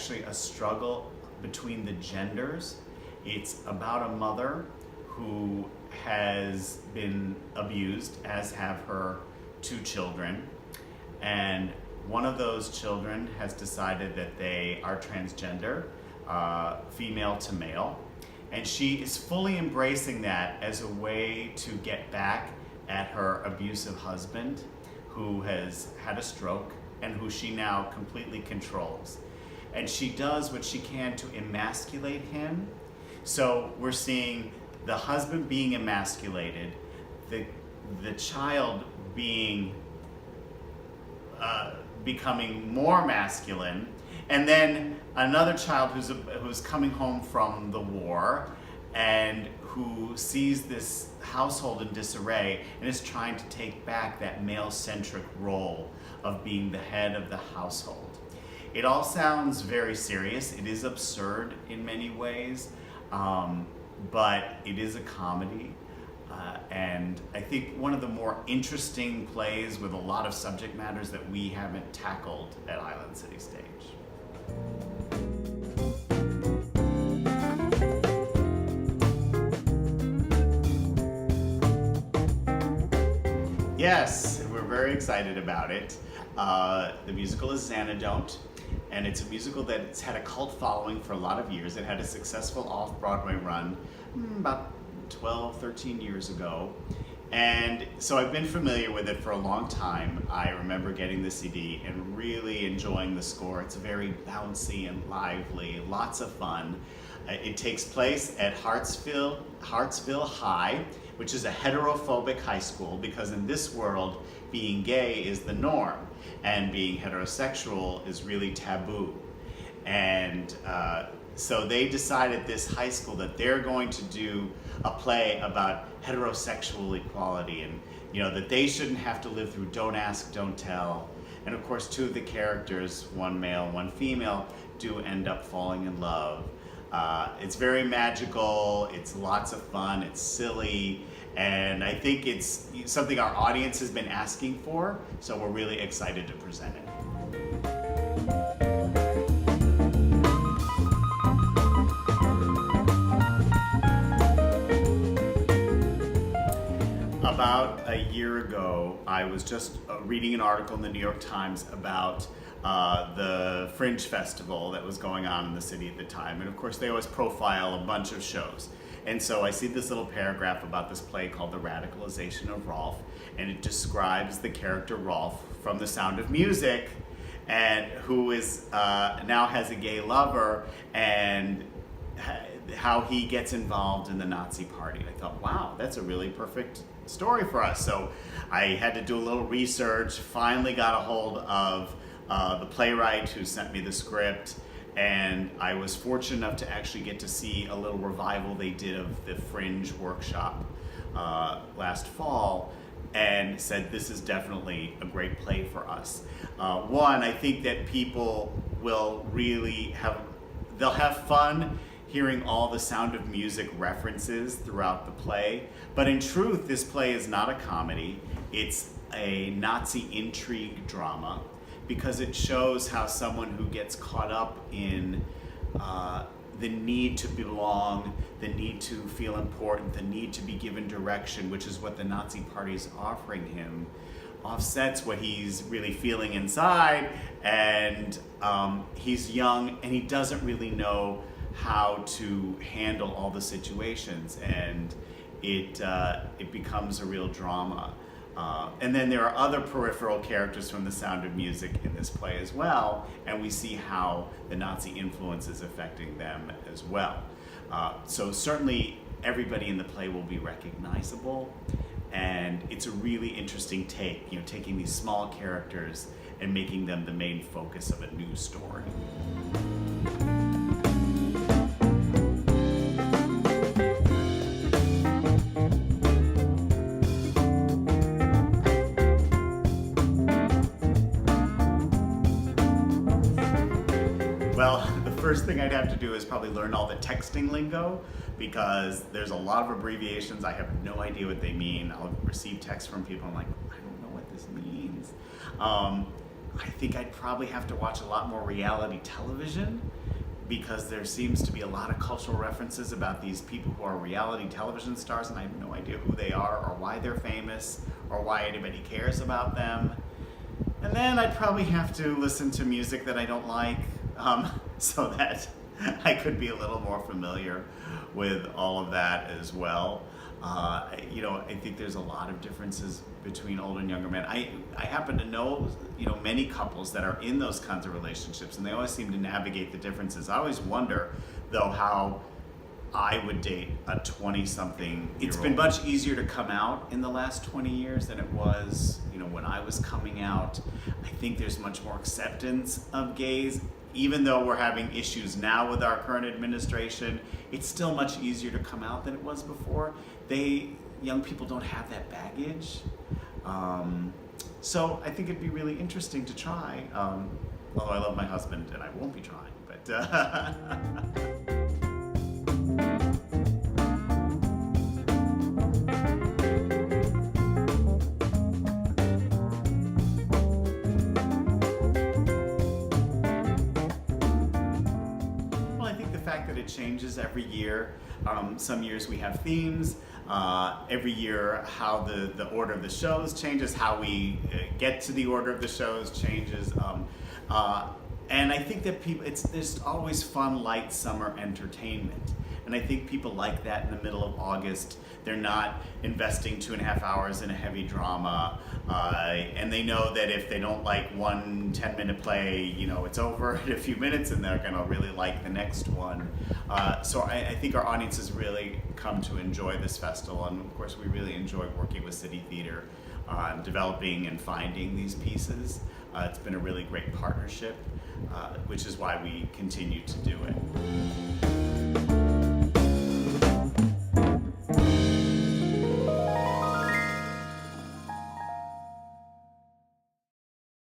actually a struggle between the genders. It's about a mother who has been abused, as have her 2 children. And one of those children has decided that they are transgender, female to male. And she is fully embracing that as a way to get back at her abusive husband, who has had a stroke and who she now completely controls. And she does what she can to emasculate him. So we're seeing the husband being emasculated, the child being becoming more masculine, and then another child who's coming home from the war and who sees this household in disarray and is trying to take back that male-centric role of being the head of the household. It all sounds very serious. It is absurd in many ways, but it is a comedy. And I think one of the more interesting plays with a lot of subject matters that we haven't tackled at Island City Stage. Yes, we're very excited about it. The musical is Xanadont, and it's a musical that's had a cult following for a lot of years. It had a successful off-Broadway run about 12, 13 years ago. And so I've been familiar with it for a long time. I remember getting the CD and really enjoying the score. It's very bouncy and lively, lots of fun. It takes place at Hartsville High, which is a heterophobic high school, because in this world, being gay is the norm and being heterosexual is really taboo. And so they decided, this high school, that they're going to do a play about heterosexual equality, and that they shouldn't have to live through don't ask, don't tell. And of course, 2 of the characters, one male, one female, do end up falling in love. It's very magical, it's lots of fun, it's silly, and I think it's something our audience has been asking for, so we're really excited to present it. About a year ago, I was just reading an article in the New York Times about the Fringe Festival that was going on in the city at the time. And of course, they always profile a bunch of shows. And so I see this little paragraph about this play called The Radicalization of Rolf, and it describes the character Rolf from The Sound of Music, and who is now has a gay lover, and how he gets involved in the Nazi party. I thought, wow, that's a really perfect story for us. So I had to do a little research, finally got a hold of the playwright who sent me the script, and I was fortunate enough to actually get to see a little revival they did of the Fringe workshop last fall, and said this is definitely a great play for us. One, I think that people will really they'll have fun hearing all the Sound of Music references throughout the play. But in truth, this play is not a comedy. It's a Nazi intrigue drama, because it shows how someone who gets caught up in the need to belong, the need to feel important, the need to be given direction, which is what the Nazi party is offering him, offsets what he's really feeling inside. And he's young and he doesn't really know how to handle all the situations, and it becomes a real drama. And then there are other peripheral characters from The Sound of Music in this play as well, and we see how the Nazi influence is affecting them as well. So certainly everybody in the play will be recognizable, and it's a really interesting take, taking these small characters and making them the main focus of a new story. Well, the first thing I'd have to do is probably learn all the texting lingo, because there's a lot of abbreviations. I have no idea what they mean. I'll receive texts from people, I'm like, I don't know what this means. I think I'd probably have to watch a lot more reality television, because there seems to be a lot of cultural references about these people who are reality television stars, and I have no idea who they are or why they're famous or why anybody cares about them. And then I'd probably have to listen to music that I don't like, so that I could be a little more familiar with all of that as well. I think there's a lot of differences between older and younger men. I happen to know, many couples that are in those kinds of relationships, and they always seem to navigate the differences. I always wonder, though, how I would date a 20-something. It's been much easier to come out in the last 20 years than it was, when I was coming out. I think there's much more acceptance of gays. Even though we're having issues now with our current administration, it's still much easier to come out than it was before. Young people don't have that baggage. So I think it'd be really interesting to try. Although I love my husband and I won't be trying, but that it changes every year. Some years we have themes. Every year how the order of the shows changes, how we get to the order of the shows changes. And I think that there's always fun, light summer entertainment. And I think people like that in the middle of August. They're not investing 2.5 hours in a heavy drama. And they know that if they don't like one 10-minute play, it's over in a few minutes and they're gonna really like the next one. So I think our audiences really come to enjoy this festival. And of course, we really enjoy working with City Theater on developing and finding these pieces. It's been a really great partnership, which is why we continue to do it.